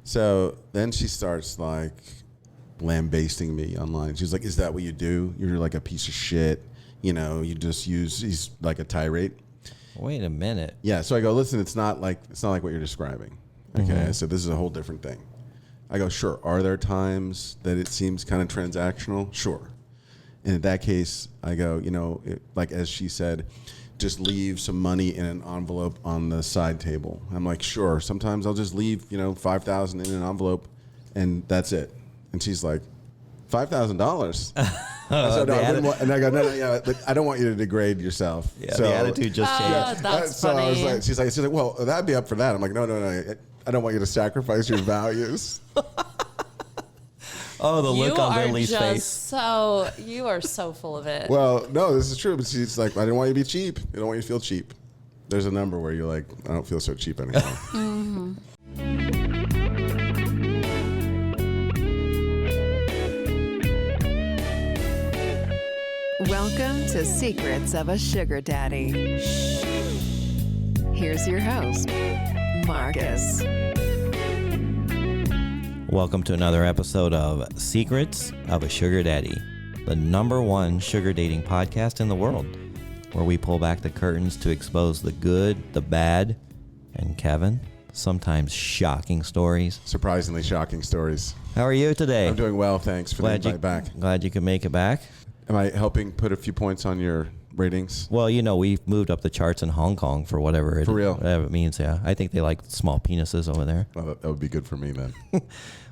So then she starts like lambasting me online. She's like, "Is that what you do? You're like a piece of shit. You know, you just use." He's like a tirade. Wait a minute. Yeah. So I go, "Listen, it's not like what you're describing. Okay. So this is a whole different thing." I go, "Sure. Are there times that it seems kind of transactional? Sure." And in that case, I go, like as she said, just leave some money in an envelope on the side table. I'm like, "Sure. Sometimes I'll just leave, $5,000 in an envelope, and that's it." And she's like, $5,000. So and I go, no, yeah, I don't want you to degrade yourself. Yeah, so, the attitude just changed. That's so funny. I was like, she's like, well, that'd be up for that. I'm like, no, I don't want you to sacrifice your values. Oh, the look on Lily's face. You are so full of it. Well, no, this is true. But she's like, I didn't want you to be cheap. I don't want you to feel cheap. There's a number where you're like, I don't feel so cheap anymore. Mm-hmm. Welcome to Secrets of a Sugar Daddy. Here's your host, Marcus. Welcome to another episode of Secrets of a Sugar Daddy, the #1 sugar dating podcast in the world, where we pull back the curtains to expose the good, the bad, and Kevin, sometimes shocking stories. Surprisingly shocking stories. How are you today? I'm doing well, thanks for the invite back. Glad you could make it back. Am I helping put a few points on your ratings? Well, we've moved up the charts in Hong Kong for whatever it means, yeah. I think they like small penises over there. Well, that would be good for me then.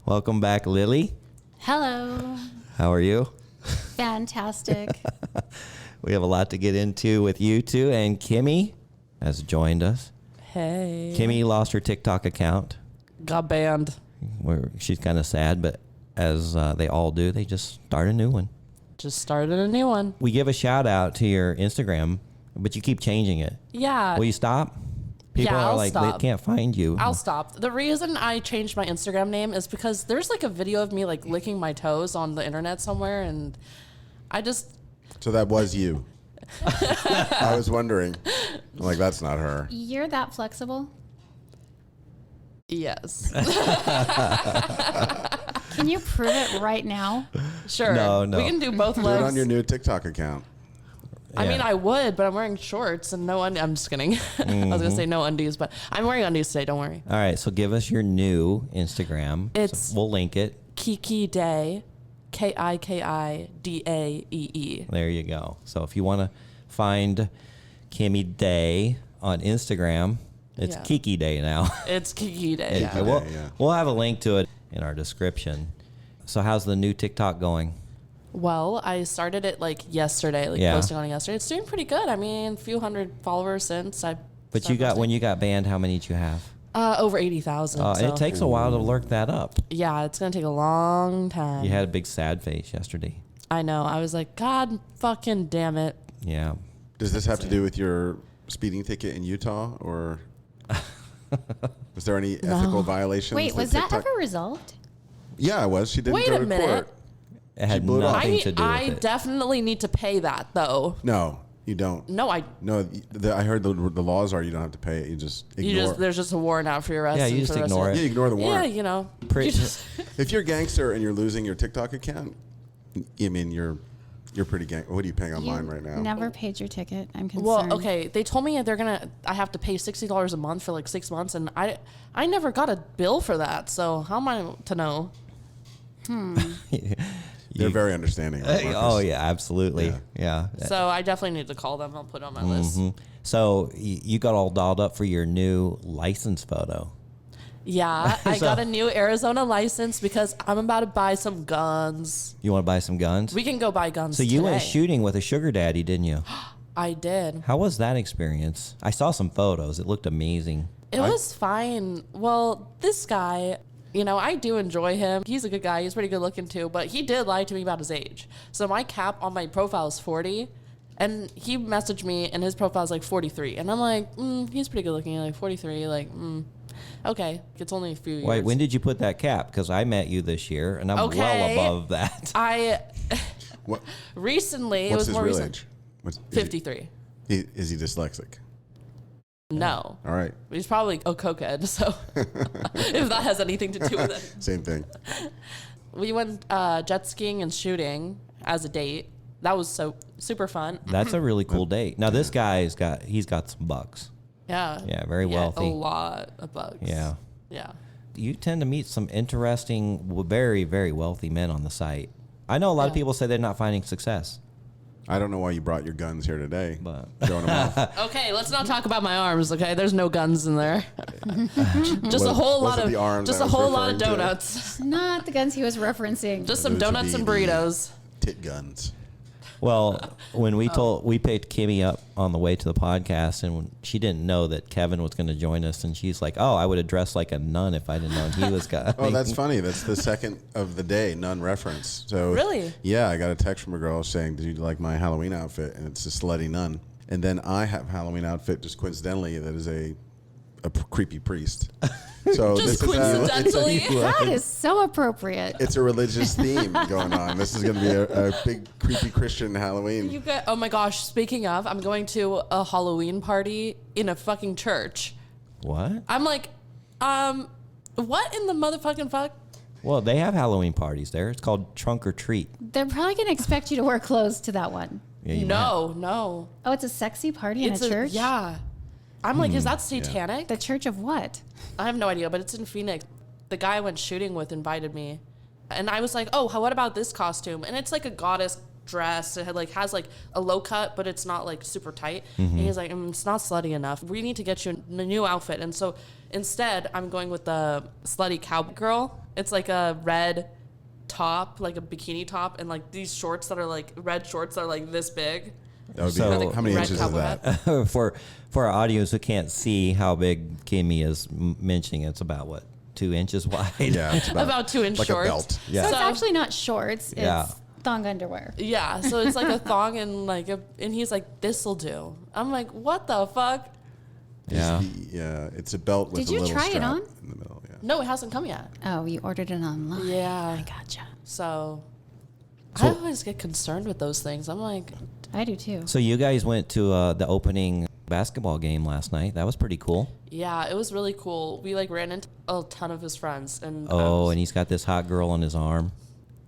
Welcome back, Lilly. Hello. How are you? Fantastic. We have a lot to get into with you two, and Kimmy has joined us. Hey. Kimmy lost her TikTok account. Got banned. She's kind of sad, but as they all do, they just start a new one. Just started a new one. We give a shout out to your Instagram, but you keep changing it. Yeah. Will you stop? People are like, stop. They can't find you. I'll stop. The reason I changed my Instagram name is because there's like a video of me like licking my toes on the internet somewhere, and I just... So that was you. I was wondering. I'm like, that's not her. You're that flexible? Yes. Can you prove it right now? Sure. No. We can do both Do legs. it on your new TikTok account. I mean, I would, but I'm wearing shorts and I'm just kidding. I was going to say no undies, but I'm wearing undies today. Don't worry. All right. So give us your new Instagram. We'll link it. Kiki Day, Kikidaee. There you go. So if you want to find Kimmy Day on Instagram, it's Kiki Day now. It's Kiki Day. Yeah. We'll have a link to it in our description. So how's the new TikTok going? Well, I started it like yesterday, posting on it yesterday. It's doing pretty good. I mean, a few hundred followers since I. But when you got banned, how many did you have? Over 80,000. It takes a while to lurk that up. Yeah, it's gonna take a long time. You had a big sad face yesterday. I know. I was like, God fucking damn it. Yeah. Does this have to do with your speeding ticket in Utah, or was there any ethical violations? Wait, was that ever resolved? Yeah, it was. She didn't Wait go a to minute. court. It had nothing to do with I it. definitely need to pay that though. No, you don't. No, I heard the laws are you don't have to pay it. You just ignore. There's just a warrant out for your arrest. Yeah, you just ignore it. Yeah, you ignore the warrant. Yeah, If you're a gangster and you're losing your TikTok account, I mean you're pretty gang. What are you paying online right now? Never paid your ticket. I'm concerned. Well, okay. They told me I have to pay $60 a month for like 6 months, and I never got a bill for that. So how am I to know? They're very understanding. Oh yeah, absolutely. Yeah. So I definitely need to call them. I'll put it on my list. So you got all dolled up for your new license photo. Yeah, I got a new Arizona license because I'm about to buy some guns. You want to buy some guns? We can go buy guns. So you went shooting with a sugar daddy, didn't you? I did. How was that experience? I saw some photos. It looked amazing. It was fine. Well, this guy, I do enjoy him. He's a good guy. He's pretty good looking too, but he did lie to me about his age. So my cap on my profile is 40, and he messaged me, and his profile is like 43. And I'm like, he's pretty good looking, like 43, okay, it's only a few years. Wait, when did you put that cap? Because I met you this year, and I'm well above that. Recently, What's it was his more real recent. age? 53. Is he dyslexic? No. All right. He's probably a cokehead, so if that has anything to do with it. Same thing. We went jet skiing and shooting as a date. That was so super fun. That's a really cool date. Now this guy's got some bucks. Yeah. Yeah, very wealthy. A lot of bugs. Yeah. Yeah. You tend to meet some interesting, very, very wealthy men on the site. I know a lot of people say they're not finding success. I don't know why you brought your guns here today. But Showing them off. Okay, let's not talk about my arms. Okay, there's no guns in there. Just a whole lot Was it of the arms just I a was whole lot of referring to? donuts. Not the guns he was referencing. Just some Those would donuts be and the burritos. Tit guns. well, when we picked Kimmy up on the way to the podcast, and when she didn't know that Kevin was going to join us, and she's like, "Oh, I would have dressed like a nun if I didn't know he was going." Oh, that's funny. That's the second of the day, nun reference. So Really? Yeah, I got a text from a girl saying, "Did you like my Halloween outfit?" And it's a slutty nun. And then I have a Halloween outfit just coincidentally that is a creepy priest. So Just this coincidentally. That is so appropriate. it's a religious theme going on. This is going to be a big creepy Christian Halloween. You get, oh my gosh, speaking of, I'm going to a Halloween party in a fucking church. What? I'm like, what in the motherfucking fuck? Well, they have Halloween parties there. It's called Trunk or Treat. They're probably going to expect you to wear clothes to that one. Yeah, you might have- No. Oh, it's a sexy party in a church? Yeah. I'm like, is that satanic? The church of what? I have no idea, but it's in Phoenix. The guy I went shooting with invited me. And I was like, oh, what about this costume? And it's like a goddess dress. It has like a low cut, but it's not like super tight. And he's like, it's not slutty enough. We need to get you a new outfit. And so instead, I'm going with the slutty cowgirl. It's like a red top, like a bikini top, and like these shorts that are like red shorts that are like this big. That would be So- how many Red inches is cowboy that? hat. for our audience who can't see how big Kimmy is mentioning, it's about what, 2 inches wide. Yeah, it's About 2 inch like shorts. a belt. Yeah. So it's So- actually not shorts. It's Yeah. thong underwear. Yeah, so it's like a thong and and he's like, this'll do. I'm like, what the fuck? Yeah. Yeah, it's a belt with Did a you little try it strap on? in the middle. Yeah. No, it hasn't come yet. Oh, you ordered it online. Yeah. I gotcha. So I always get concerned with those things. I'm like, I do too. So you guys went to the opening basketball game last night. That was pretty cool. yeah, it was really cool. We like ran into a ton of his friends, and Oh, and he's got this hot girl on his arm.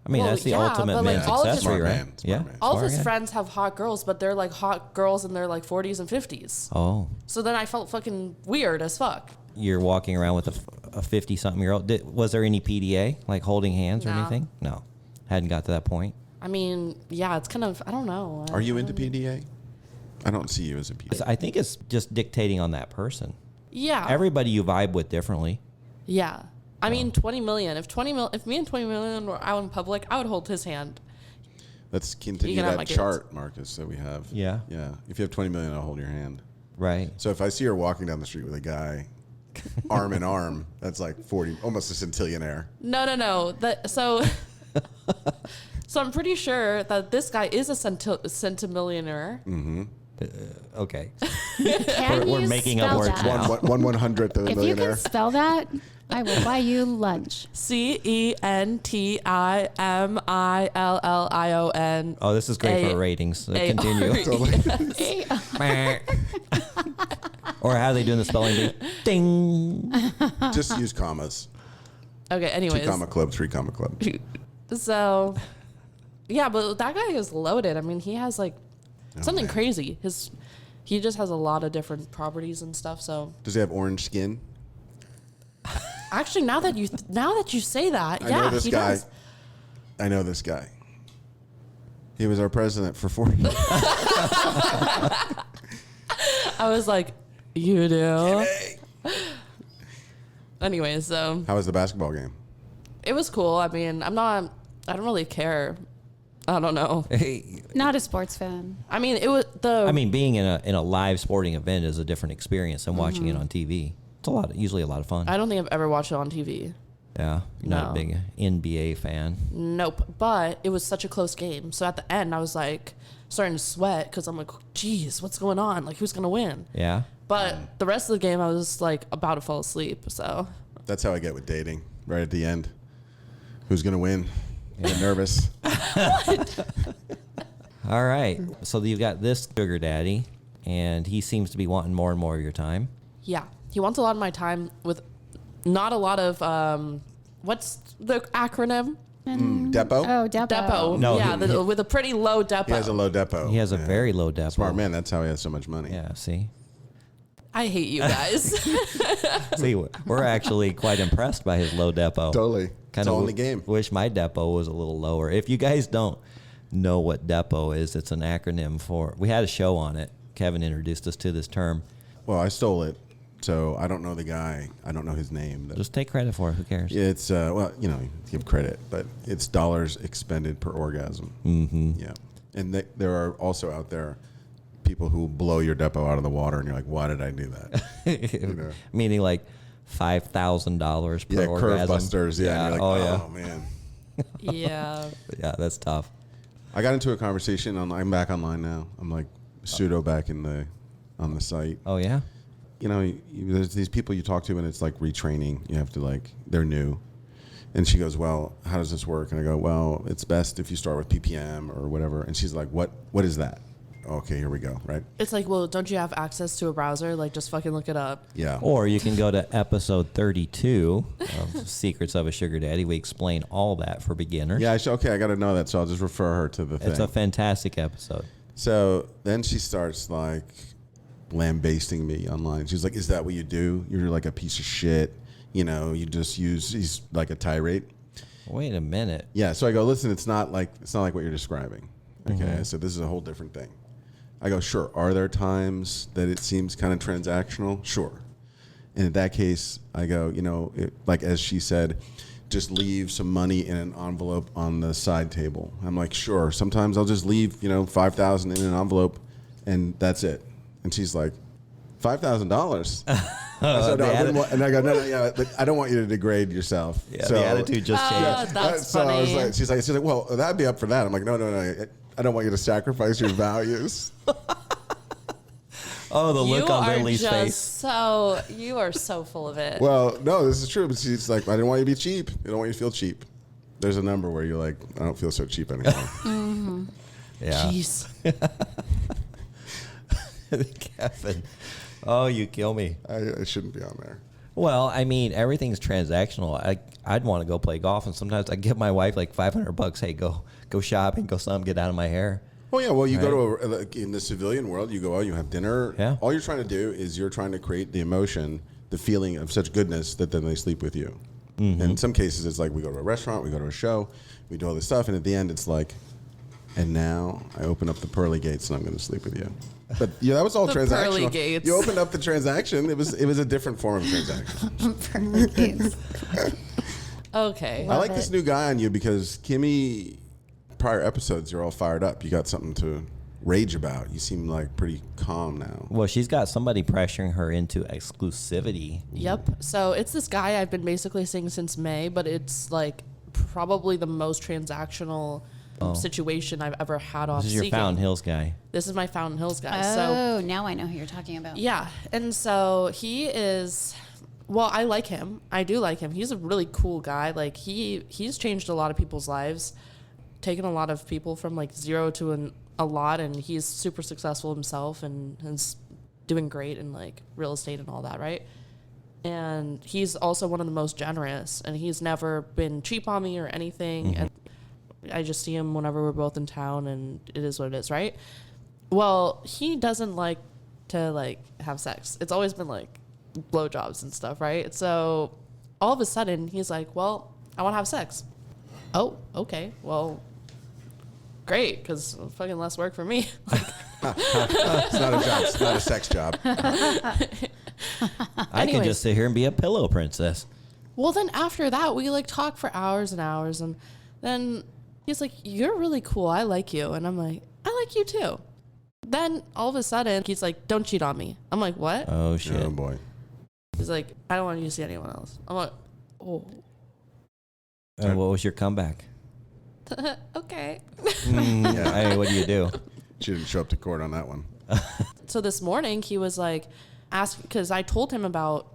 I mean, Well, that's the yeah, ultimate but, like, men's all of his- accessory, Smart right? man, smart Yeah. man. all of Smart his guy. friends have hot girls, but they're like hot girls in their like 40s and 50s. Oh, So then I felt fucking weird as fuck. you're walking around with a 50-something-year-old. Was there any PDA, like holding hands or No. anything? No. Hadn't got to that point. I mean, yeah, it's kind of, I don't know. Are you into PDA? I don't see you as a PDA. I think it's just dictating on that person. Yeah. Everybody you vibe with differently. Yeah. I mean, 20 million. If me and 20 million were out in public, I would hold his hand. Let's continue You can have that my kids. chart, Marcus, that we have. Yeah. Yeah. If you have 20 million, I'll hold your hand. Right. So if I see her walking down the street with a guy, arm in arm, that's like 40, almost a centillionaire. No. So I'm pretty sure that this guy is a centimillionaire. Okay. Can we're you making up spell words that? now. One 100th of a If you millionaire. can spell that, I will buy you lunch. CENTIMILLION. Oh, this is great for A- ratings. So A- continue. Or how are they doing the spelling bee? Ding. Just use commas. Okay, 2 anyways. comma club, 3 comma club. So, yeah, but that guy is loaded. I mean, he has like something man. crazy. He just has a lot of different properties and stuff. So Does he have orange skin? actually, now that you say that, I yeah, know this he guy. does. I know this guy. He was our president for 40 years. I was like, you do. Anyways, so How was the basketball game? it was cool. I mean, I don't really care. I don't know. Hey, Not a sports fan. I mean, it was I mean, being in a live sporting event is a different experience than watching it on TV. It's usually a lot of fun. I don't think I've ever watched it on TV. Yeah, you're not a No. big NBA fan. Nope. But it was such a close game. So at the end, I was like starting to sweat because I'm like, geez, what's going on? Like, who's going to win? Yeah. But the rest of the game, I was like about to fall asleep. So That's how I get with dating. Right at the end. Who's going to win? Get nervous. All right. So you've got this sugar daddy. and he seems to be wanting more and more of your time. Yeah. He wants a lot of my time with not a lot of, what's the acronym? Depot? Oh, Depot. Depot. No, Yeah, with a pretty low depot. He has a low depot. He has a very low depot. Smart man. That's how he has so much money. Yeah, see? I hate you guys. See, we're actually quite impressed by his low depot. Totally. Kind It's of all in the game. Wish my depot was a little lower. If you guys don't know what depot is, it's an acronym for. We had a show on it. Kevin introduced us to this term. Well, I stole it, so I don't know the guy. I don't know his name. Just take credit for it. Who cares? It's well, give credit, but it's dollars expended per orgasm. Mm-hmm. Yeah, and there are also out there people who blow your depot out of the water, and you're like, why did I do that? Meaning like $5,000 per Yeah, orgasm. curve busters. Yeah, and you're like, oh man. Yeah. Yeah, that's tough. I got into a conversation. I'm back online now. I'm like pseudo back on the site. Oh, yeah? There's these people you talk to, and it's like retraining. You have to they're new. And she goes, well, how does this work? And I go, well, it's best if you start with PPM or whatever. And she's like, what is that? Okay, here we go, right? It's like, well, don't you have access to a browser? Like, just fucking look it up. Yeah. Or you can go to episode 32 of Secrets of a Sugar Daddy. We explain all that for beginners. Yeah, I got to know that, so I'll just refer her to the thing. It's a fantastic episode. So then she starts lambasting me online. She's like, is that what you do? You're like a piece of shit. You just he's like a tirade. Wait a minute. Yeah, so I go, listen, it's not like what you're describing. Okay, so this is a whole different thing. I go, sure. Are there times that it seems kind of transactional? Sure. And in that case, I go, as she said, just leave some money in an envelope on the side table. I'm like, sure. Sometimes I'll just leave, $5,000 in an envelope, and that's it. And she's like, $5,000. And I go, no, yeah, but I don't want you to degrade yourself. Yeah, the attitude just changed. That's so funny. I was like, she's like, well, that'd be up for that. I'm like, no. I don't want you to sacrifice your values. Oh, the look on Lily's face. So you are so full of it. Well, no, this is true. But she's like, I didn't want you to be cheap. I don't want you to feel cheap. There's a number where you're like, I don't feel so cheap anymore. Mm-hmm. Yeah. Jeez. Kevin. Oh, you kill me. I shouldn't be on there. Well, I mean, everything's transactional. I'd want to go play golf, and sometimes I give my wife like $500. Hey, go shopping, go something, get out of my hair. Oh yeah, well you go to in the civilian world, you go out, you have dinner. Yeah. All you're trying to do is you're trying to create the emotion, the feeling of such goodness that then they sleep with you. And in some cases, it's like we go to a restaurant, we go to a show, we do all this stuff, and at the end, it's like, and now I open up the pearly gates and I'm going to sleep with you. But yeah, that was all The transactional. pearly gates. You opened up the transaction. It was a different form of transaction. Okay. I like this new guy on you because Kimmy, prior episodes, you're all fired up. You got something to rage about. You seem like pretty calm now. Well, she's got somebody pressuring her into exclusivity. Yep. So it's this guy I've been basically seeing since May, but it's like probably the most transactional situation I've ever had off This is your Seeking. Fountain Hills guy. This is my Fountain Hills guy. Oh, now I know who you're talking about. Yeah. And so he is, well, I like him. I do like him. He's a really cool guy. Like he's changed a lot of people's lives, taken a lot of people from like zero to a lot, and he's super successful himself and is doing great in like real estate and all that, right? And he's also one of the most generous, and he's never been cheap on me or anything. And I just see him whenever we're both in town, and it is what it is, right? Well, he doesn't like to like have sex. It's always been like blowjobs and stuff, right? So all of a sudden he's like, well, I want to have sex. Oh, okay. Well, great, because fucking less work for me. It's not a job. It's not a sex job. I can Anyways. just sit here and be a pillow princess. Well, then after that, we like talk for hours and hours, and then he's like, you're really cool. I like you. And I'm like, I like you too. Then all of a sudden he's like, don't cheat on me. I'm like, what? Oh, shit. Oh boy. He's like, I don't want you to see anyone else. I'm like, oh, And what was your comeback? okay. I mean, what do you do? She didn't show up to court on that one. So this morning he was like, because I told him about,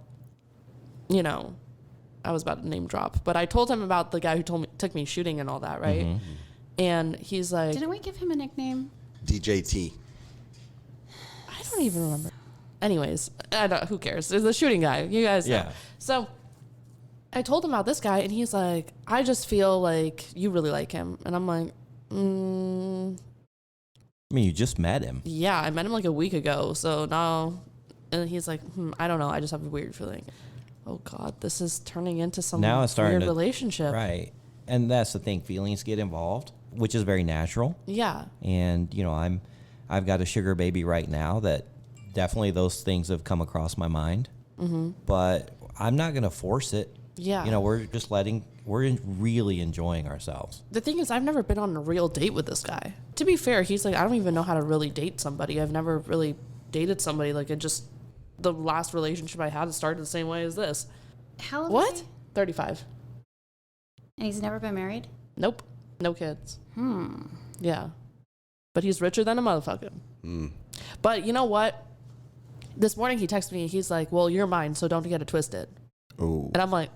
I was about to name drop, but I told him about the guy who took me shooting and all that, right? And he's like, Didn't we give him a nickname? DJT. I don't even remember. Anyways, I don't, who cares? There's the shooting guy. You guys know. Yeah. So I told him about this guy, and he's like, I just feel like you really like him. And I'm like, I mean, you just met him. yeah, I met him like a week ago. So now, and he's like, I don't know. I just have a weird feeling. Oh, God, this is turning into some Now it's starting weird to, relationship. Right. And that's the thing. Feelings get involved, which is very natural. Yeah. And, you know, I've got a sugar baby right now that definitely those things have come across my mind. Mm-hmm. But I'm not going to force it. Yeah. You know, we're really enjoying ourselves. The thing is, I've never been on a real date with this guy. To be fair, he's like, I don't even know how to really date somebody. I've never really dated somebody. Like, the last relationship I had started the same way as this. How old What? is he? 35. And he's never been married? Nope. No kids. Yeah. But he's richer than a motherfucker. But you know what? This morning he texted me. He's like, well, you're mine, so don't get it twisted. Oh, And I'm like,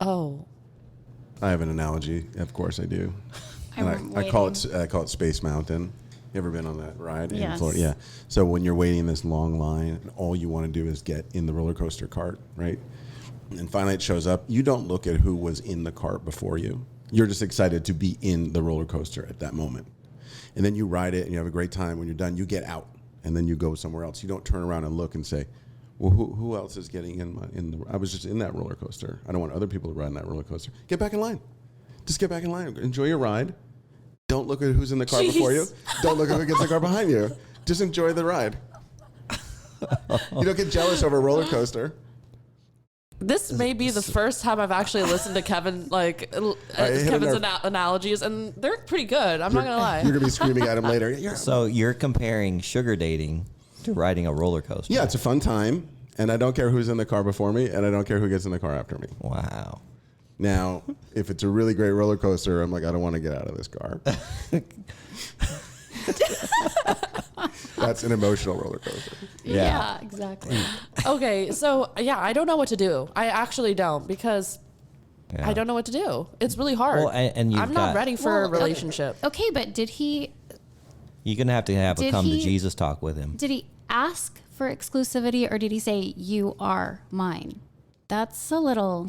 oh. I have an analogy. Of course I do. I'm And I call it Space Mountain. You ever been on that ride in Yes. Florida? Yeah. So when you're waiting in this long line, and all you want to do is get in the roller coaster cart, right? And finally it shows up. You don't look at who was in the cart before you. You're just excited to be in the roller coaster at that moment. And then you ride it and you have a great time. When you're done, you get out and then you go somewhere else. You don't turn around and look and say, well, who else is getting I was just in that roller coaster. I don't want other people to ride in that roller coaster. Get back in line. Just get back in line. Enjoy your ride. Don't look at who's in the car before you. Don't look at who gets in the car behind you. Just enjoy the ride. You don't get jealous over a roller coaster. This may be the first time I've actually listened to Kevin, like, hit Kevin's a nerve. analogies, and they're pretty good. I'm not going to lie. You're going to be screaming at him later. So you're comparing sugar dating to riding a roller coaster. Yeah, it's a fun time. And I don't care who's in the car before me, and I don't care who gets in the car after me. Wow. Now, if it's a really great roller coaster, I'm like, I don't want to get out of this car. That's an emotional roller coaster. Yeah. exactly. Okay, so, yeah, I don't know what to do. I actually don't, because Yeah. I don't know what to do. It's really hard. Well, and you've I'm not got- ready for a Well, relationship. Okay, but did he You're going to have a Did come to he- Jesus talk with him. ask for exclusivity, or did he say, you are mine? That's a little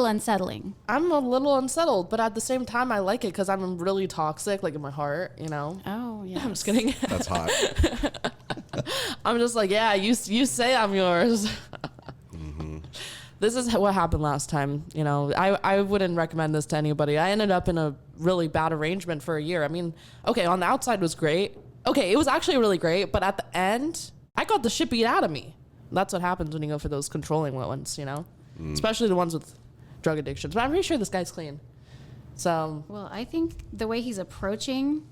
unsettling. I'm a little unsettled, but at the same time, I like it because I'm really toxic, like in my heart, you know? Oh, yeah. I'm just kidding. That's hot. I'm just like, yeah, you say I'm yours. This is what happened last time. You know, I wouldn't recommend this to anybody. I ended up in a really bad arrangement for a year. I mean, okay, on the outside was great. Okay, it was actually really great, but at the end, I got the shit beat out of me. That's what happens when you go for those controlling ones, you know? Especially the ones with drug addictions. But I'm pretty sure this guy's clean. So, Well, I think the way he's approaching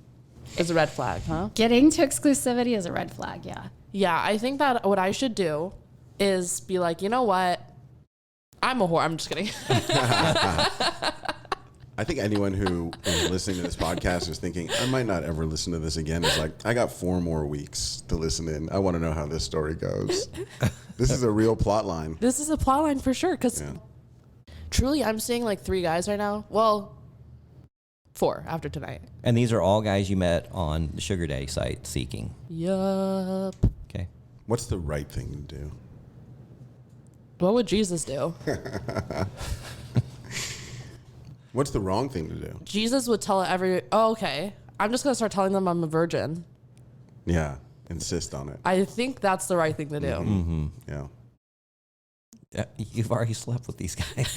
it's a red flag, huh? getting to exclusivity is a red flag, yeah. Yeah, I think that what I should do is be like, you know what? I'm a whore. I'm just kidding. I think anyone who is listening to this podcast is thinking, I might not ever listen to this again. It's like, I got 4 more weeks to listen in. I want to know how this story goes. This is a real plot line. This is a plot line for sure, because Yeah. truly I'm seeing like 3 guys right now. Well, 4 after tonight. And these are all guys you met on the sugar daddy site seeking. Yup. Okay. What's the right thing to do? What would Jesus do? What's the wrong thing to do? Jesus would tell okay, I'm just going to start telling them I'm a virgin. Yeah. Insist on it. I think that's the right thing to do. Mm-hmm. Yeah. You've already slept with these guys.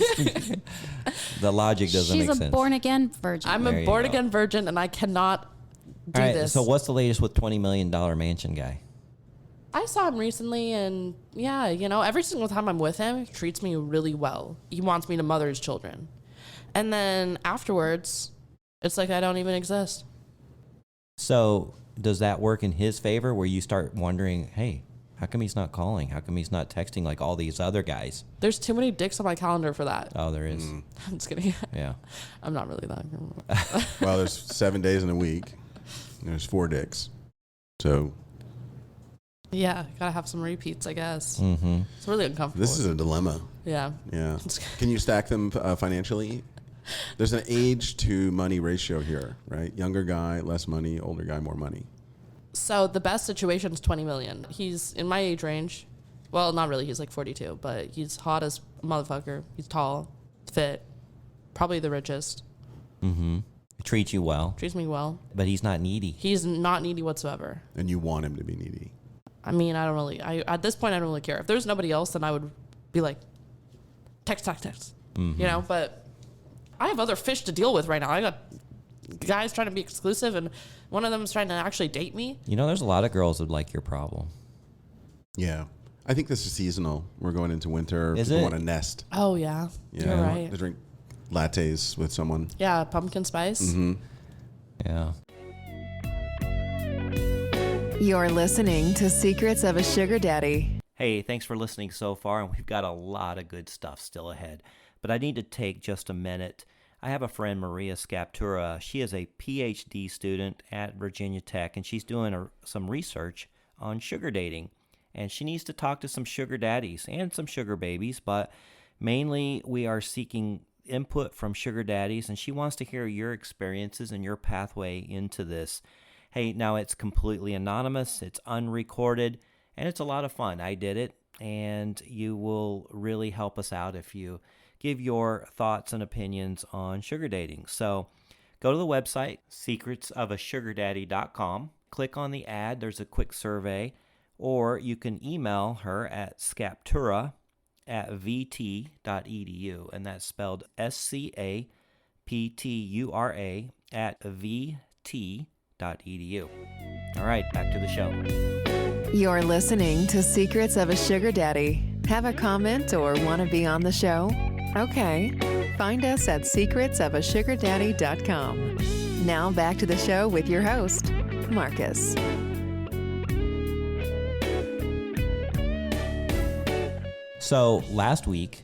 The logic doesn't She's make a sense. born-again virgin. I'm There a you born go. again virgin, and I cannot do All right, this. so what's the latest with $20 million mansion guy? I saw him recently, and yeah, you know, every single time I'm with him, he treats me really well. He wants me to mother his children. And then afterwards, it's like I don't even exist. So does that work in his favor where you start wondering, hey, how come he's not calling? How come he's not texting like all these other guys? There's too many dicks on my calendar for that. Oh, there is. I'm just kidding. Yeah. I'm not really that. Well, there's 7 days in a week. There's 4 dicks. So Yeah, gotta have some repeats, I guess. Mm-hmm. It's really uncomfortable. this is a dilemma. Yeah. Yeah. Can you stack them financially? There's an age to money ratio here, right? Younger guy, less money. Older guy, more money. So the best situation is 20 million. He's in my age range. Well, not really. He's like 42, but he's hot as a motherfucker. He's tall, fit, probably the richest. Mm-hmm. Treats you well. Treats me well. But he's not needy. He's not needy whatsoever. And you want him to be needy. I mean, at this point, I don't really care. If there's nobody else, then I would be like, text. Mm-hmm. You know, but I have other fish to deal with right now. I got guys trying to be exclusive, and one of them is trying to actually date me. You know, there's a lot of girls that like your problem. Yeah. I think this is seasonal. We're going into winter. Is People it? want to nest. Oh, yeah. Yeah. You're right. They drink lattes with someone. Yeah, pumpkin spice. Mm-hmm. Yeah. You're listening to Secrets of a Sugar Daddy. Hey, thanks for listening so far, and we've got a lot of good stuff still ahead. But I need to take just a minute. I have a friend, Maria Scaptura. She is a PhD student at Virginia Tech, and she's doing some research on sugar dating. And she needs to talk to some sugar daddies and some sugar babies, but mainly we are seeking input from sugar daddies, and she wants to hear your experiences and your pathway into this. Hey, now it's completely anonymous, it's unrecorded, and it's a lot of fun. I did it, and you will really help us out if you give your thoughts and opinions on sugar dating. So go to the website, secretsofasugardaddy.com. Click on the ad. There's a quick survey. Or you can email her at scaptura@vt.edu. And that's spelled SCAPTURA @vt.edu. All right, back to the show. You're listening to Secrets of a Sugar Daddy. Have a comment or want to be on the show? Okay. Find us at secretsofasugardaddy.com. Now back to the show with your host, Marcus. So last week,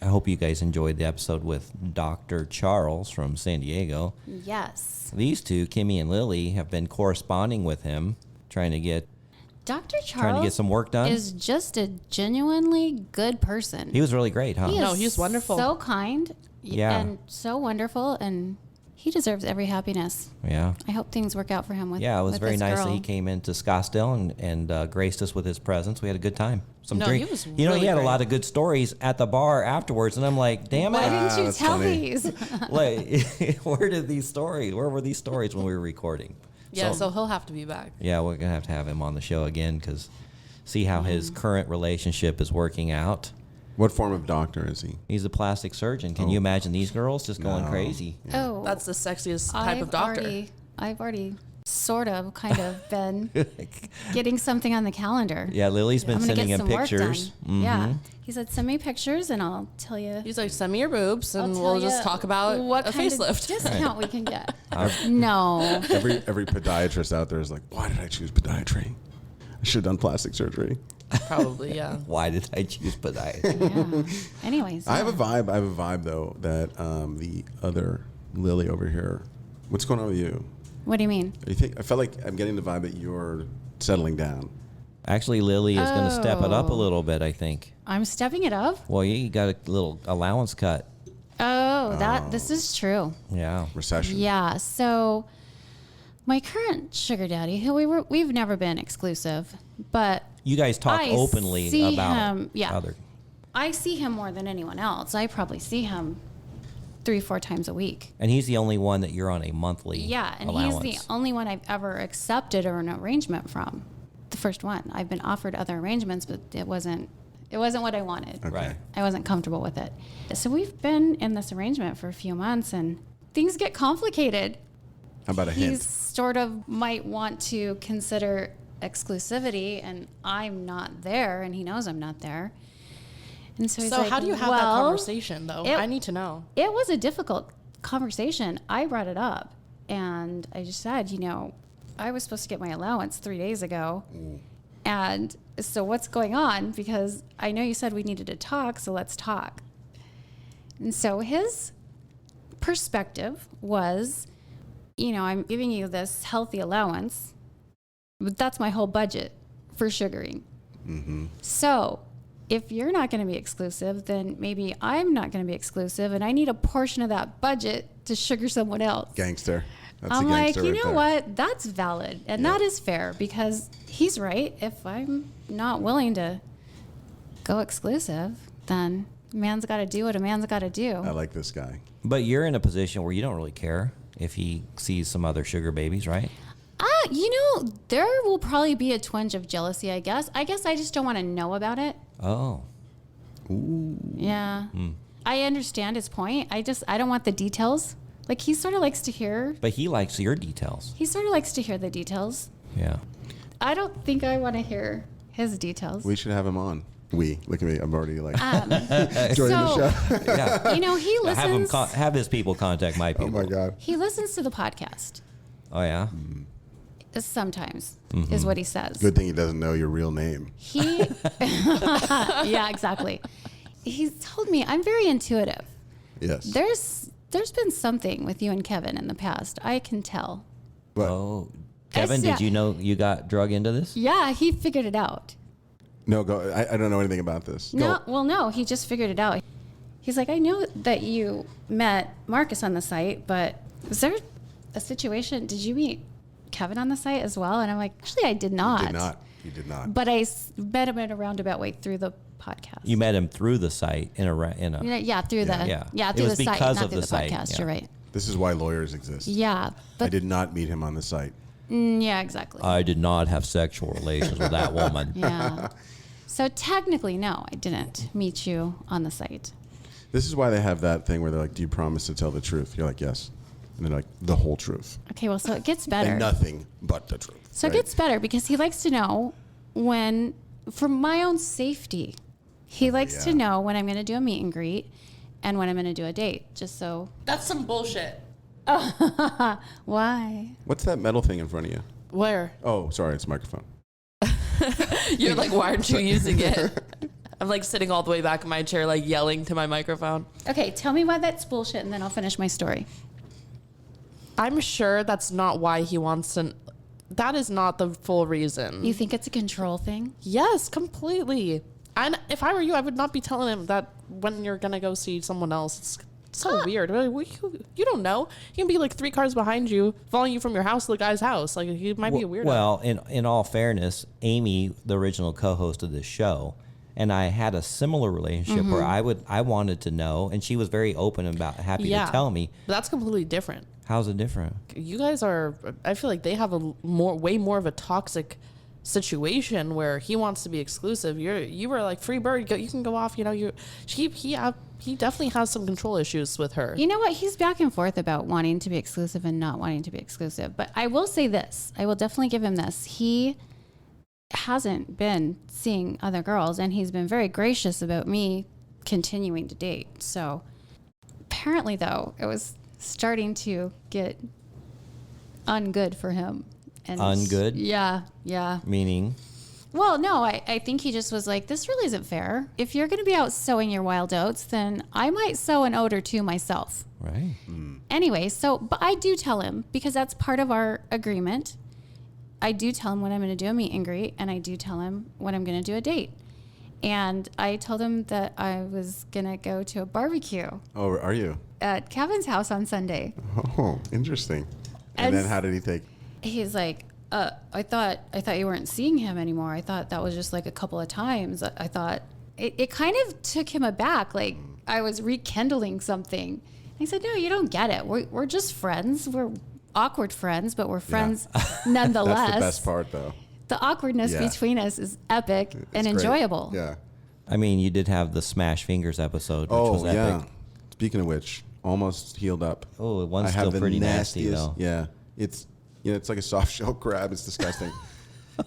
I hope you guys enjoyed the episode with Dr. Charles from San Diego. Yes. These two, Kimmy and Lilly, have been corresponding with him, trying to get Dr. Charles some work done. is just a genuinely good person. He was really great, huh? He No, is he's wonderful. So kind. Yeah. And so wonderful. And he deserves every happiness. Yeah. I hope things work out for him with Yeah, it was with very this nice girl. that he came into Scottsdale and graced us with his presence. We had a good time. No, drink. he was he really had a great. lot of good stories at the bar afterwards, and I'm like, damn Why it. didn't you that's tell funny. these? Like, where were these stories when we were recording? Yeah, so he'll have to be back. Yeah, we're going to have him on the show again because see how his current relationship is working out. What form of doctor is he? He's a plastic surgeon. Can you imagine these girls just going No. crazy? Oh, That's the sexiest type of doctor. I've already sort of kind of been getting something on the calendar. Yeah, Lily's been I'm gonna sending get him some pictures. work done. Yeah. He said, send me pictures and I'll tell you. He's like, send me your boobs, and I'll we'll tell just you talk about what a kind of facelift. discount we can get. No. Every podiatrist out there is like, why did I choose podiatry? I should have done plastic surgery. Probably, yeah. Why did I choose podiatry? Yeah. Anyways. I have a yeah. vibe. I have a vibe though that the other Lily over here. What's going on with you? What do you mean? I felt like I'm getting the vibe that you're settling down. Actually, Lily is going to step it up a Oh. little bit, I think. I'm stepping it up. Well, you got a little allowance cut. Oh, this is true. Yeah. Recession. Yeah. So my current sugar daddy, who we've never been exclusive, but You guys talk I openly see about him- yeah. other. I see him more than anyone else. I probably see him 3-4 times a week. And he's the only one that you're on a monthly Yeah, and allowance. he's the only one I've ever accepted or an arrangement from. The first one. I've been offered other arrangements, but it wasn't what I wanted. Okay. Right. I wasn't comfortable with it. So we've been in this arrangement for a few months and things get complicated. How about a He hint? sort of might want to consider exclusivity and I'm not there and he knows I'm not there. And so he's So like, how do you have that "Well, conversation, though? it- I need to know. It was a difficult conversation. I brought it up and I just said, I was supposed to get my allowance 3 days ago. And so what's going on? Because I know you said we needed to talk, so let's talk. And so his perspective was, I'm giving you this healthy allowance, but that's my whole budget for sugaring. So if you're not going to be exclusive, then maybe I'm not going to be exclusive, and I need a portion of that budget to sugar someone else. Gangster. That's I'm the like, gangster you right know there. what? That's valid. And Yeah. that is fair because he's right. If I'm not willing to go exclusive, then a man's got to do what a man's got to do. I like this guy. But you're in a position where you don't really care if he sees some other sugar babies, right? You know, there will probably be a twinge of jealousy, I guess. I just don't want to know about it. Oh. Yeah. I understand his point. I don't want the details. Like, he sort of likes to hear. But he likes your details. He sort of likes to hear the details. Yeah. I don't think I want to hear his details. We should have him on. Look at me. I'm already like joining the so, show. Yeah. you know, he listens. Have his people contact my people. Oh my God. He listens to the podcast. Oh, yeah? Sometimes is what he says. Good thing he doesn't know your real name. He, yeah, exactly. He's told me I'm very intuitive. Yes. There's been something with you and Kevin in the past. I can tell. But Oh. Kevin, yeah. did you know you got drug into this? Yeah, he figured it out. no, go. I don't know anything about this. No, well, no, he just figured it out. He's like, I know that you met Marcus on the site, but was there a situation? Did you meet Kevin on the site as well? And I'm like, actually, I did not. You did not. You did not. But I met him in a roundabout way through the podcast. You met him through the site in a Yeah, through the Yeah. through It was the site, because not of through the the site, podcast. yeah. You're right. This is why lawyers exist. Yeah, I but did not meet him on the site. yeah, exactly. I did not have sexual relations with that woman. Yeah. So technically, no, I didn't meet you on the site. This is why they have that thing where they're like, "Do you promise to tell the truth?" You're like, "Yes," and they're like, "The whole truth Okay, well, so it gets better. and nothing but the truth." So it right? gets better because he likes to know when, for my own safety, he likes to yeah. know when I'm going to do a meet and greet and when I'm going to do a date, just so. That's some bullshit. Why? What's that metal thing in front of you? Where? Oh, sorry, it's a microphone. You're like, why aren't you using it? I'm like sitting all the way back in my chair, like yelling to my microphone. Okay, tell me why that's bullshit, and then I'll finish my story. I'm sure that's not why he wants to. That is not the full reason. You think it's a control thing? Yes, completely. And if I were you, I would not be telling him that when you're gonna go see someone else. It's so weird. You don't know. He can be like 3 cars behind you, following you from your house to the guy's house. Like, he might be a weirdo. Well, in all fairness, Amy, the original co-host of this show, and I had a similar relationship where I wanted to know, and she was very open about happy to tell me. But that's completely different. How's it different? You guys are. I feel like they have way more of a toxic situation where he wants to be exclusive. You were like free bird. You can go off. You know, he definitely has some control issues with her. You know what? He's back and forth about wanting to be exclusive and not wanting to be exclusive. But I will say this. I will definitely give him this. He hasn't been seeing other girls, and he's been very gracious about me continuing to date. So apparently, though, it was starting to get ungood for him. And Ungood? Yeah. Meaning? Well, no, I think he just was like, this really isn't fair. If you're going to be out sowing your wild oats, then I might sow an oat or two myself. Right. Anyway, but I do tell him, because that's part of our agreement. I do tell him when I'm going to do a meet and greet, and I do tell him when I'm going to do a date. And I told him that I was going to go to a barbecue Oh, are you? at Kevin's house on Sunday. Oh, interesting. And And then how did he take? He's like, I thought you weren't seeing him anymore. I thought that was just like a couple of times. I thought it kind of took him aback, like I was rekindling something. He said, no, you don't get it. We're just friends. We're awkward friends, but we're friends nonetheless. That's the best part, though. The awkwardness Yeah. between us is epic and It's great. enjoyable. Yeah. I mean, you did have the Smash Fingers episode, which Oh, was epic. yeah. Speaking of which, almost healed up. Oh, one's I have still the pretty nasty, nastiest- though. Yeah. It's like a soft shell crab. It's disgusting.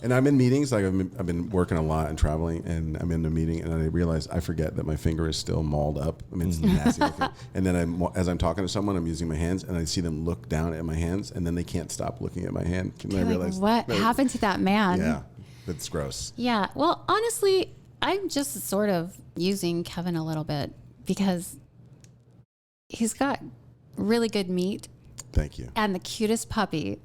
And I'm in meetings, like I've been working a lot and traveling, and I'm in a meeting, and I realize I forget that my finger is still mauled up. I mean, it's nasty looking. And then as I'm talking to someone, I'm using my hands, and I see them look down at my hands, and then they can't stop looking at my hand. And I You're realize like, what happened to that man? Yeah, that's gross. Yeah. Well, honestly, I'm just sort of using Kevin a little bit because he's got really good meat Thank you. and the cutest puppy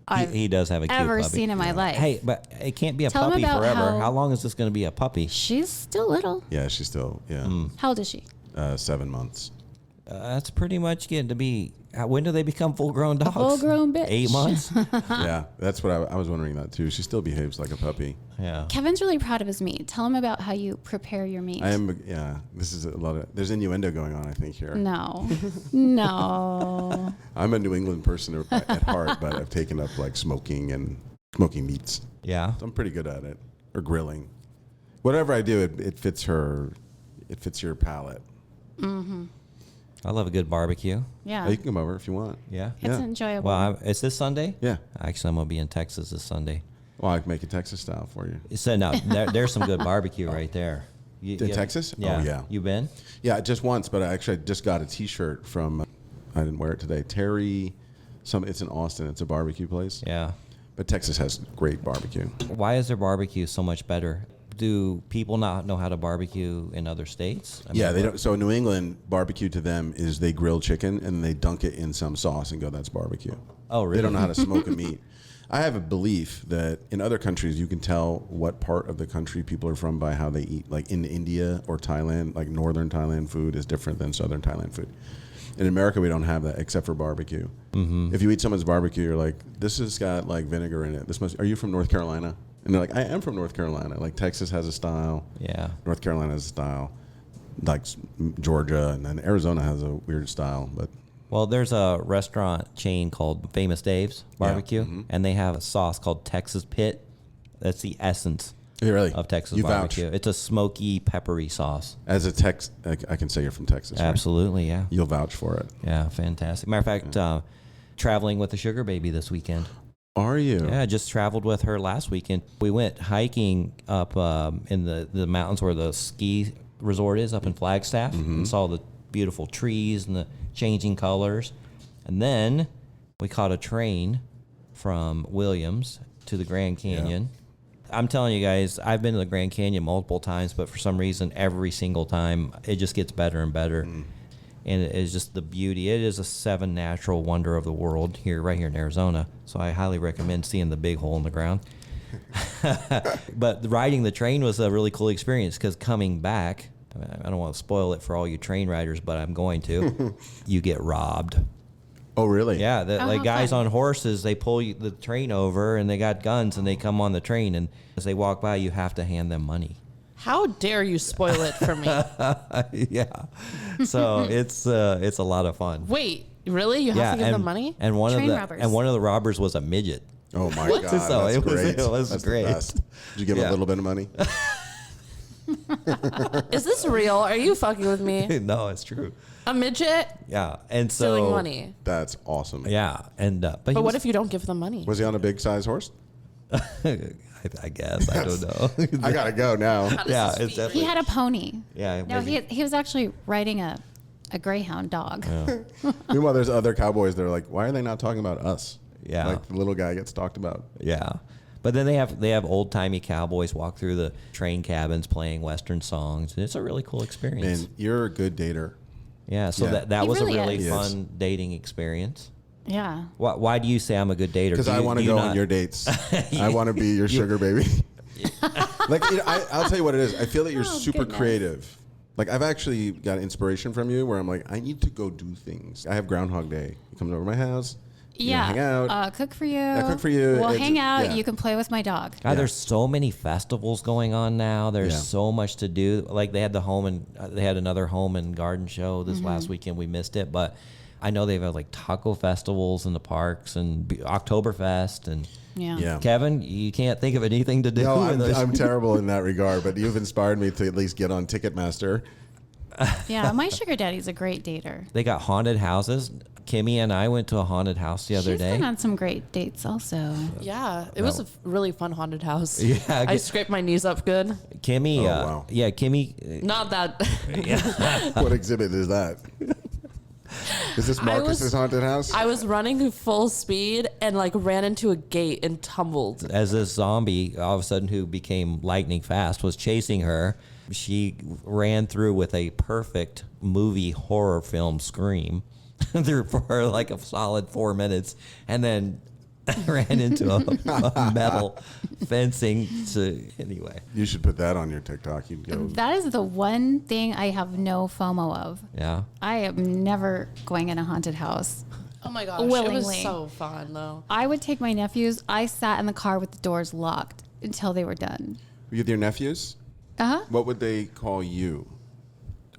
I've He does have a cute ever puppy. seen in my life. Hey, but it can't be a Tell him puppy about forever. how- How long is this going to be a puppy? She's still little. Yeah, she's still How old is she? 7 months. That's pretty much getting to be. When do they become full-grown dogs? Full-grown bitch. 8 months. Yeah, that's what I was wondering that too. She still behaves like a puppy. Yeah. Kevin's really proud of his meat. Tell him about how you prepare your meat. I am. Yeah, this is a lot of. There's innuendo going on, I think here. No. No. I'm a New England person at heart, but I've taken up like smoking meats. Yeah. So I'm pretty good at it, or grilling. Whatever I do, it fits her. It fits your palate. I love a good barbecue. Yeah. Oh, you can come over if you want. Yeah. It's Yeah. enjoyable. Well, it's this Sunday? Yeah. Actually, I'm going to be in Texas this Sunday. Well, I can make it Texas style for you. So, no, there's some good barbecue right there. In Texas? Yeah. Oh, yeah. You been? Yeah, just once, but I just got a T-shirt from. I didn't wear it today. Terry, it's in Austin. It's a barbecue place. Yeah. But Texas has great barbecue. Why is their barbecue so much better? Do people not know how to barbecue in other states? I mean, Yeah, they don't. So New England barbecue to them is they grill chicken and they dunk it in some sauce and go, that's barbecue. Oh, really? They don't know how to smoke a meat. I have a belief that in other countries you can tell what part of the country people are from by how they eat. Like in India or Thailand, like northern Thailand food is different than southern Thailand food. In America, we don't have that except for barbecue. Mm-hmm. If you eat someone's barbecue, you're like, this has got like vinegar in it. Are you from North Carolina? And they're like, I am from North Carolina. Like Texas has a style. Yeah. North Carolina has a style. Like Georgia, and then Arizona has a weird style. But Well, there's a restaurant chain called Famous Dave's Barbecue, and they have a sauce called Texas Pit. That's the essence really, of Texas you barbecue. vouch. It's a smoky, peppery sauce. As a Tex, I can say you're from Texas. Right? Absolutely, yeah. You'll vouch for it. Yeah, fantastic. Matter of fact, traveling with the sugar baby this weekend. Are you? Yeah, I just traveled with her last weekend. We went hiking up in the mountains where the ski resort is up in Flagstaff and saw the beautiful trees and the changing colors. And then we caught a train from Williams to the Grand Canyon. I'm telling you guys, I've been to the Grand Canyon multiple times, but for some reason, every single time, it just gets better and better. And it is just the beauty. It is a 7 natural wonder of the world right here in Arizona. So I highly recommend seeing the big hole in the ground. But riding the train was a really cool experience because coming back, I don't want to spoil it for all you train riders, but I'm going to. You get robbed. Oh, really? Yeah, like how guys fun. on horses, they pull the train over and they got guns and they come on the train, and as they walk by, you have to hand them money. How dare you spoil it for me? Yeah, so it's a lot of fun. Wait, really? You have to give them money? And Train robbers. one of the robbers was a midget. Oh my What? God, So that's it was- great. it was That's great. The best. Did you give him Yeah. a little bit of money? Is this real? Are you fucking with me? No, it's true. A midget Yeah, and so stealing money. That's awesome. Yeah, and But what if you don't give them money? Was he on a big size horse? I guess I don't know. I gotta go now. Yeah, it's He definitely. had a pony. Yeah, No, maybe- he was actually riding a greyhound dog. Meanwhile, there's other cowboys that are like, why are they not talking about us? Yeah. Like the little guy gets talked about. Yeah. But then they have old timey cowboys walk through the train cabins playing Western songs. And it's a really cool experience. Man, you're a good dater. Yeah. So Yeah. that He was really a really is. fun dating experience. Yeah. Why do you say I'm a good dater? Because Do I you- want to do you go not- on your dates. I want to be your sugar baby. Like, I'll tell you what it is. I feel that you're super goodness. creative. Like, I've actually got inspiration from you where I'm like, I need to go do things. I have Groundhog Day. You come over to my house. you know, Yeah. hang out. Cook for you. cook for you. We'll It's- hang out. yeah. You can play with my dog. God, Yeah. there's so many festivals going on now. There's Yeah. so much to do. Like they had they had another home and garden show this last weekend. We missed it, but I know they've had like taco festivals in the parks and Oktoberfest and. Yeah. Yeah. Kevin, you can't think of anything to do. No, in those- I'm terrible in that regard, but you've inspired me to at least get on Ticketmaster. Yeah. My sugar daddy's a great dater. They got haunted houses. Kimmy and I went to a haunted house the other She's day. been on some great dates also. Yeah, it was a really fun haunted house. Yeah, I get- scraped my knees up good. Kimmy, wow. yeah, Kimmy. Not that. What exhibit is that? Is this Marcus's haunted house? I was running full speed and like ran into a gate and tumbled. As this zombie, all of a sudden, who became lightning fast, was chasing her, she ran through with a perfect movie horror film scream through for like a solid 4 minutes, and then ran into a metal fencing. Anyway. You should put that on your TikTok. You'd go. That is the one thing I have no FOMO of. Yeah. I am never going in a haunted house. Oh my gosh, it Willingly. was so fun though. I would take my nephews. I sat in the car with the doors locked until they were done. With your nephews? Uh-huh. What would they call you?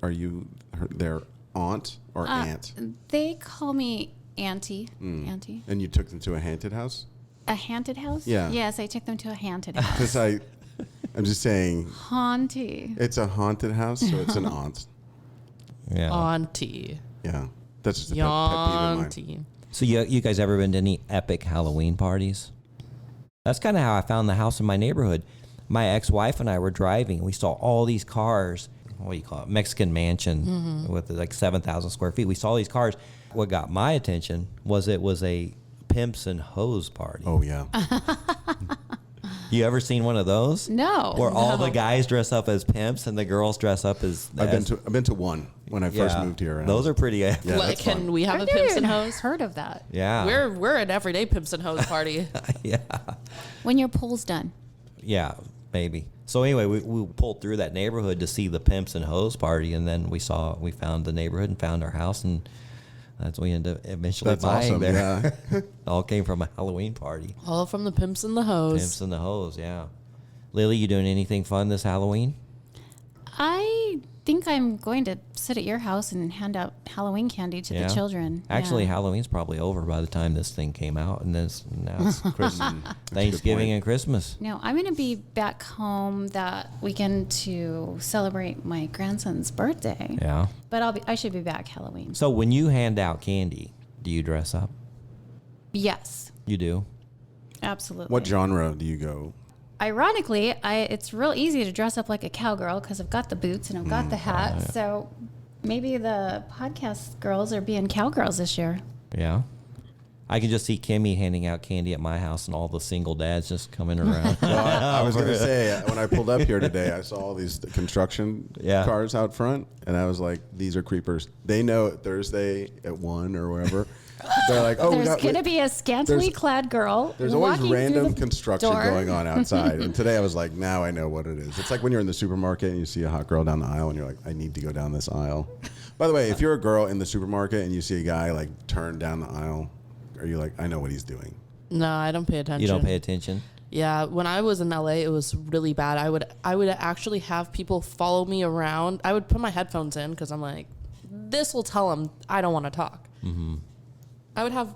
Are you their aunt or aunt? They call me Auntie. Auntie. And you took them to a haunted house? A haunted house? Yeah. Yes, I took them to a haunted house. Because I'm just saying, Haunty. it's a haunted house, so it's an aunt. Yeah. Auntie. Yeah. That's just a pet peeve of mine. Auntie. So you guys ever been to any epic Halloween parties? That's kind of how I found the house in my neighborhood. My ex-wife and I were driving. We saw all these cars. What do you call it? Mexican mansion with like 7,000 square feet. We saw these cars. What got my attention was it was a Pimps and Hoes party. Oh, yeah. You ever seen one of those? No. Where all the guys dress up as pimps and the girls dress up as... I've been to one when I first moved here. Those are pretty... Yeah, Like, that's can fun. we have I've a never Pimps and even Hoes? heard of that. Yeah. We're an everyday Pimps and Hoes party. Yeah. When your pool's done. Yeah, maybe. So anyway, we pulled through that neighborhood to see the Pimps and Hoes party, and then we found the neighborhood and found our house, and that's what we ended up eventually That's buying awesome. there. Yeah. All came from a Halloween party. All from the Pimps and the Hoes. Pimps and the Hoes, yeah. Lily, you doing anything fun this Halloween? I think I'm going to sit at your house and hand out Halloween candy to the children. Actually, Yeah. Halloween's probably over by the time this thing came out, and now it's Christmas, Thanksgiving and Christmas. No, I'm going to be back home that weekend to celebrate my grandson's birthday. Yeah. But I should be back Halloween. So when you hand out candy, do you dress up? Yes, You do? absolutely. What genre do you go? Ironically, it's real easy to dress up like a cowgirl because I've got the boots and I've got the hat. So maybe the podcast girls are being cowgirls this year. Yeah. I can just see Kimmy handing out candy at my house and all the single dads just coming around. I was going to say, when I pulled up here today, I saw all these construction cars out front, and I was like, these are creepers. They know Thursday at 1 or wherever. They're like, oh, There's going to be a scantily there's- clad girl. There's always walking random through the construction door. going on outside. And today I was like, now I know what it is. It's like when you're in the supermarket and you see a hot girl down the aisle and you're like, I need to go down this aisle. By the way, if you're a girl in the supermarket and you see a guy like turn down the aisle, are you like, I know what he's doing? No, I don't pay attention. You don't pay attention? Yeah, when I was in LA, it was really bad. I would actually have people follow me around. I would put my headphones in because I'm like, this will tell them I don't want to talk. Mm-hmm. I would have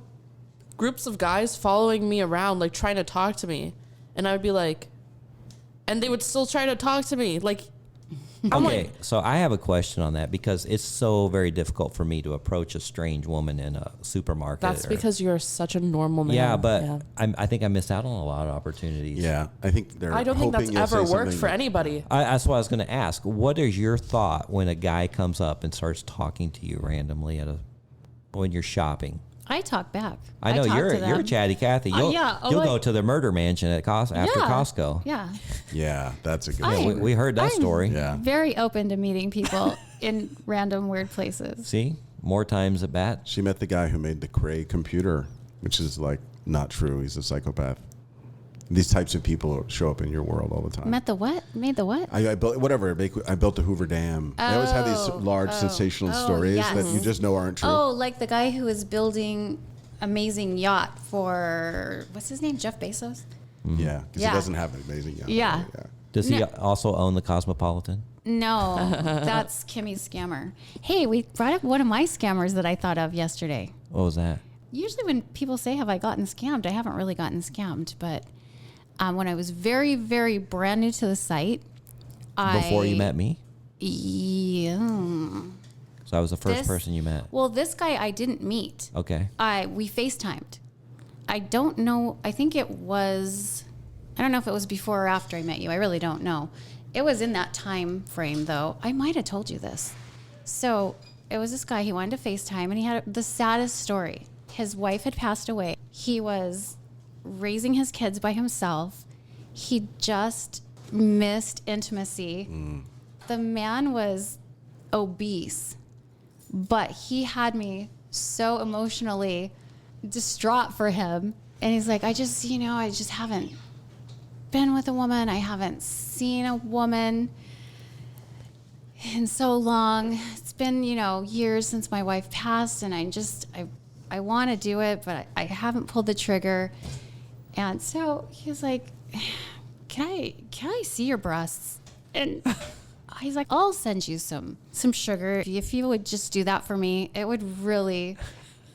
groups of guys following me around, like trying to talk to me, and I would be like, and they would still try to talk to me, like. I'm Okay, like, so I have a question on that because it's so very difficult for me to approach a strange woman in a supermarket. that's because you're such a normal man. Yeah, but I think I missed out on a lot of opportunities. Yeah, I think they're. I don't think that's hoping you'll ever say worked something for that- anybody. That's what I was going to ask. What is your thought when a guy comes up and starts talking to you randomly when you're shopping? I talk back. I know talk you're to them. a chatty Cathy. You'll like- go to the murder mansion at after Costco. Yeah. Yeah, that's a good I- one. We heard that I'm story. Yeah. Very open to meeting people in random weird places. See, more times at bat. She met the guy who made the Cray computer, which is like not true. He's a psychopath. These types of people show up in your world all the time. Met the what? Made the what? I built whatever. I built the Hoover Dam. They always have these large sensational stories that yes. you just know aren't true. Oh, like the guy who was building amazing yacht for what's his name? Jeff Bezos? Yeah, because Yeah. he doesn't have an amazing yacht. Yeah. Does he No. also own the Cosmopolitan? No, that's Kimmy's scammer. Hey, we brought up one of my scammers that I thought of yesterday. What was that? Usually when people say, have I gotten scammed? I haven't really gotten scammed, but when I was very, very brand new to the site, Before you met me? Yeah. So I was the first This- person you met. Well, this guy I didn't meet. Okay. We FaceTimed. I don't know. I think it was, I don't know if it was before or after I met you. I really don't know. It was in that time frame, though. I might have told you this. So it was this guy. He wanted to FaceTime, and he had the saddest story. His wife had passed away. He was raising his kids by himself. He just missed intimacy. The man was obese, but he had me so emotionally distraught for him And he's like, I just haven't been with a woman. I haven't seen a woman in so long. It's been, years since my wife passed, and I want to do it, but I haven't pulled the trigger. And so he's like, can I see your breasts? And he's like, I'll send you some sugar. If you would just do that for me, it would really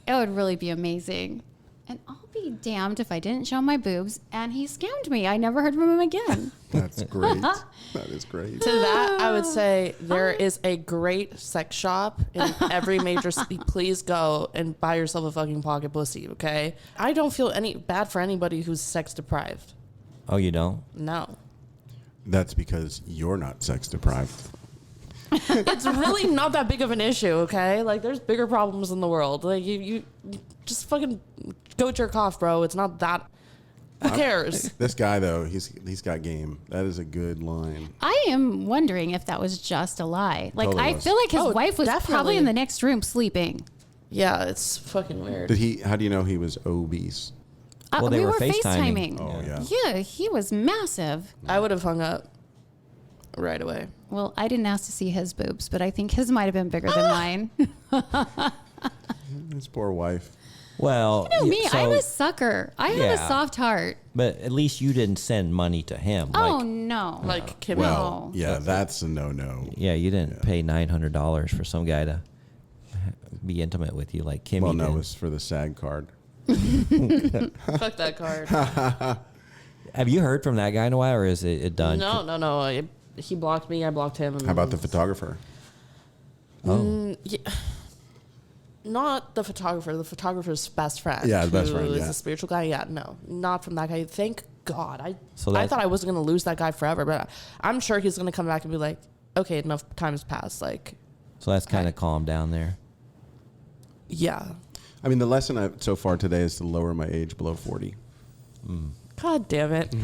be amazing. And I'll be damned if I didn't show my boobs. And he scammed me. I never heard from him again. That's great. That is great. To that, I would say there is a great sex shop in every major city. Please go and buy yourself a fucking pocket pussy, okay? I don't feel any bad for anybody who's sex deprived. Oh, you don't? No. That's because you're not sex deprived. It's really not that big of an issue, okay? Like, there's bigger problems in the world. Like, you just fucking go jerk off, bro. It's not that... Who cares? This guy, though, he's got game. That is a good line. I am wondering if that was just a lie. Like, Totally I was. feel like his Oh, wife was definitely. probably in the next room sleeping. Yeah, it's fucking weird. How do you know he was obese? Well, they we were were FaceTiming. FaceTiming. Oh, yeah. Yeah, he was massive. I would have hung up right away. Well, I didn't ask to see his boobs, but I think his might have been bigger than mine. His poor wife. Well, Me, so- I'm a sucker. I have a Yeah. soft heart. but at least you didn't send money to him. Oh, Like, no. Like, Kimmy. Well, yeah, that's a no-no. yeah, you didn't pay $900 for some guy to be intimate with you like Kimmy Well, no, did. it was for the SAG card. Fuck that card. Have you heard from that guy in a while, or is it done? No. He blocked me. I blocked him. How about the photographer? Yeah. Not the photographer. The photographer's best friend. Yeah, the best friend, Who is yeah. a spiritual guy. Yeah, no. Not from that guy. Thank God. I that's- thought I wasn't going to lose that guy forever, but I'm sure he's going to come back and be like, okay, enough time's passed. Like, So that's kind of calmed down there. yeah. I mean, the lesson so far today is to lower my age below 40. God damn it.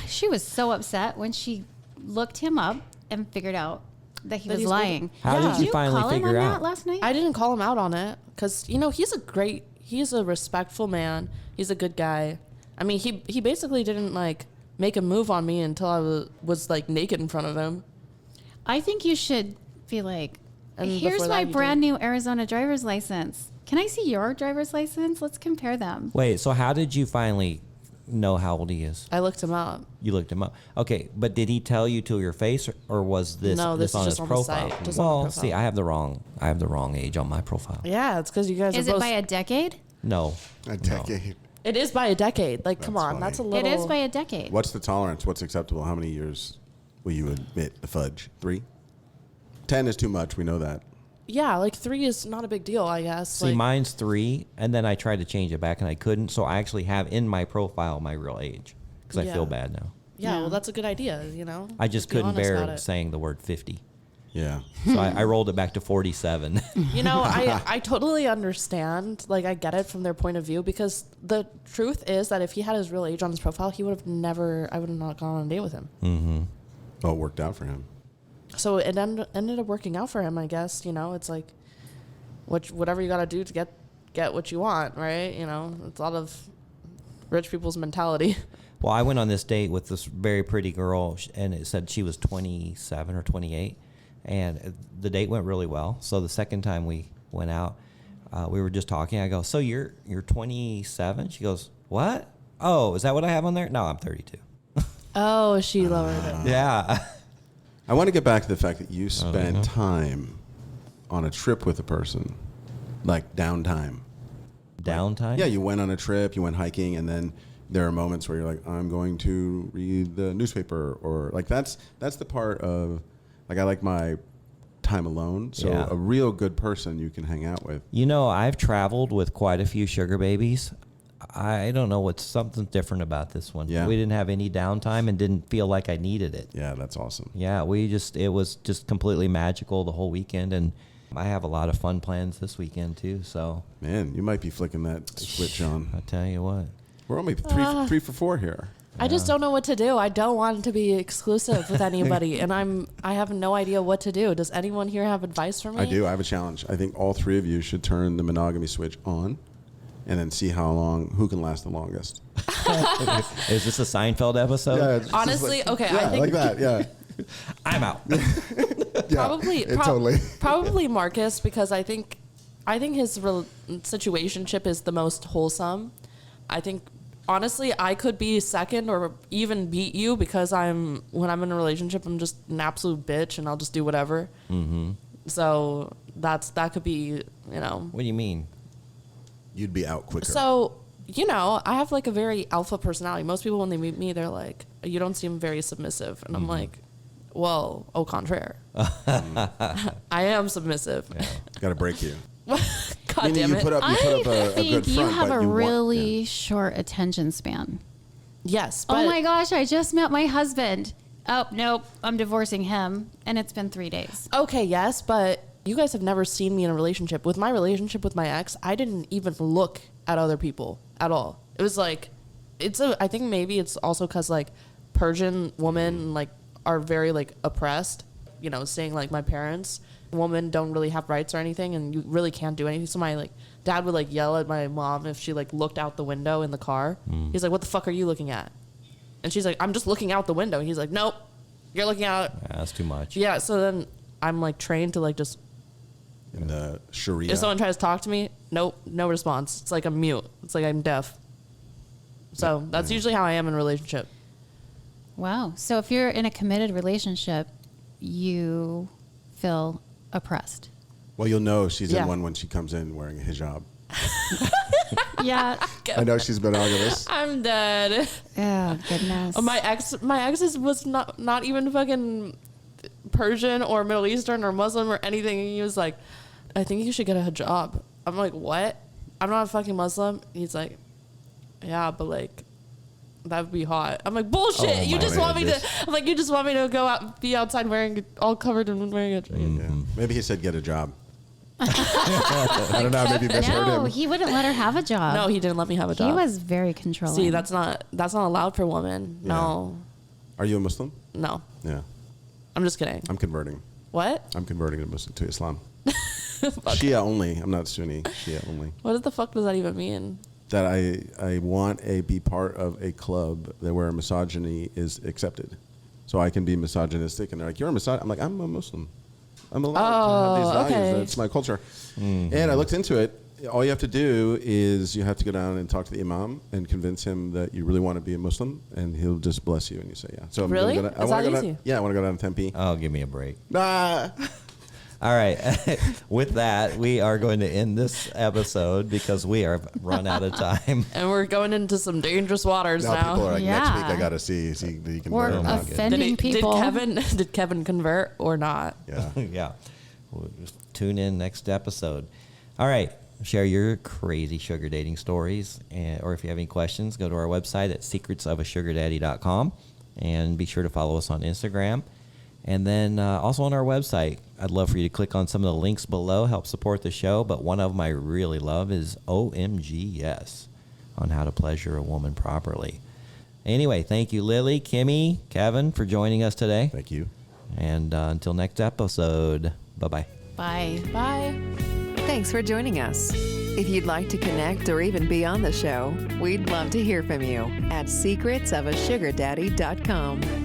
She was so upset when she looked him up and figured out that he was he's lying. How Yeah. did you finally call him figure on out? that last night? I didn't call him out on it because, he's a respectful man. He's a good guy. I mean, he basically didn't, like, make a move on me until I was like, naked in front of him. I think you should be like, And here's before my that, you brand new Arizona driver's license. Can I see your driver's license? Let's compare them. Wait, so how did you finally know how old he is? I looked him up. You looked him up. Okay, but did he tell you to your face, or was this No, this is on just his on the profile? site, just on the Well, profile. see, I have the wrong age on my profile. Yeah, it's because you guys Is are it both... by a decade? No. A decade. It is by a decade. Like, come That's on. funny. That's a little... It is by a decade. What's the tolerance? What's acceptable? How many years will you admit the fudge? 3? 10 is too much. We know that. Yeah, like 3 is not a big deal, I guess. See, Like, mine's 3, and then I tried to change it back, and I couldn't. So I actually have in my profile my real age because I Yeah. feel bad now. yeah, well, that's a good idea, I just Be couldn't honest about bear it. saying the word 50, Yeah. so I rolled it back to 47. I totally understand. Like, I get it from their point of view because the truth is that if he had his real age on his profile, I would have not gone on a date with him. Well, it worked out for him. So it ended up working out for him, I guess. It's like whatever you got to do to get what you want, right? It's a lot of rich people's mentality. Well, I went on this date with this very pretty girl, and it said she was 27 or 28, and the date went really well. So the second time we went out, we were just talking. I go, "So you're 27?" She goes, "What? Oh, is that what I have on there?" No, I'm 32. Oh, she lowered it. Yeah. I want to get back to the fact that you spent time on a trip with a person, like downtime. Downtime? Yeah, you went on a trip, you went hiking, and then there are moments where you're like, I'm going to read the newspaper, or like that's the part of, like, I like my time alone. So Yeah. a real good person you can hang out with. I've traveled with quite a few sugar babies. I don't know what's something different about this one. Yeah. We didn't have any downtime and didn't feel like I needed it. Yeah, that's awesome. Yeah, it was just completely magical the whole weekend, and I have a lot of fun plans this weekend too. So Man, you might be flicking that switch on. I tell you what, We're only three for 4 here. I just don't know what to do. I don't want to be exclusive with anybody, and I have no idea what to do. Does anyone here have advice for me? I do. I have a challenge. I think all 3 of you should turn the monogamy switch on and then see who can last the longest. Is this a Seinfeld episode? Yeah, it's just Honestly, like, okay, yeah, I think like that. Yeah, I'm out. yeah, totally. Probably Marcus, because I think his situationship is the most wholesome. I think honestly I could be second or even beat you, because when I'm in a relationship I'm just an absolute bitch and I'll just do whatever. Mm-hmm. So that could be, you know. What do you mean? You'd be out quicker. So, you know, I have like a very alpha personality. Most people when they meet me, they're like, you don't seem very submissive. And I'm like, well, au contraire. I am submissive. Yeah. Got to break you. God Meaning damn you it. put up I a good think you front, have but a you want- really short attention span. Yes. But Oh my gosh, I just met my husband. Oh, nope, I'm divorcing him. And it's been 3 days. Okay, yes, but you guys have never seen me in a relationship. With my relationship with my ex, I didn't even look at other people at all. It was like, I think maybe it's also because like Persian women like are very like oppressed, you know, saying like my parents, women don't really have rights or anything and you really can't do anything. So my like dad would like yell at my mom if she like looked out the window in the car. He's like, what the fuck are you looking at? And she's like, I'm just looking out the window. And he's like, nope, you're looking out. Yeah, that's too much. Yeah, so then I'm like trained to like just, in the Sharia. if someone tries to talk to me, nope, no response. It's like I'm mute. It's like I'm deaf. So that's usually how I am in a relationship. Wow. So if you're in a committed relationship, you feel oppressed. Well, you'll know she's Yeah. in one when she comes in wearing a hijab. Yeah. I know she's monogamous. I'm dead. Oh, goodness. My ex was not even fucking Persian or Middle Eastern or Muslim or anything. And he was like, I think you should get a hijab. I'm like, what? I'm not a fucking Muslim. He's like, yeah, but like, that would be hot. I'm like, bullshit. Oh, you my just want me goodness. to, I'm like, you just want me to go out, be outside all covered and wearing a jacket. Yeah. Maybe he said get a job. I don't know. Maybe misheard No, him. he wouldn't let her have a job. No, he didn't let me have a job. He was very controlling. See, that's not allowed for women. No, Are you a Muslim? no. Yeah. I'm just kidding. I'm converting. What? I'm converting to Islam. Shia only. I'm not Sunni. Shia only. What the fuck does that even mean? That I want to be part of a club that where misogyny is accepted. So I can be misogynistic, and they're like, "You're a misogynist." I'm like, "I'm a Muslim. I'm allowed to have these values. okay. That's my culture." And I looked into it. All you have to do is you have to go down and talk to the imam and convince him that you really want to be a Muslim, and he'll just bless you, and you say, "Yeah." So Really? I'm gonna, Is that easy? Yeah, I want to go down to Tempe. Oh, give me a break. Nah. All right. With that, we are going to end this episode because we are run out of time. And we're going into some dangerous waters Now now. people are like, next Yeah. week I got to see that you can We're convert or not. offending people. Did Kevin convert or not? Yeah. Yeah. We'll just tune in next episode. All right. Share your crazy sugar dating stories. Or if you have any questions, go to our website at secretsofasugardaddy.com. And be sure to follow us on Instagram. And then also on our website, I'd love for you to click on some of the links below, help support the show. But one of them I really love is OMGYes on how to pleasure a woman properly. Anyway, thank you, Lilly, Kimmy, Kevin, for joining us today. Thank you. And until next episode, bye-bye. Bye. Bye. Thanks for joining us. If you'd like to connect or even be on the show, we'd love to hear from you at secretsofasugardaddy.com.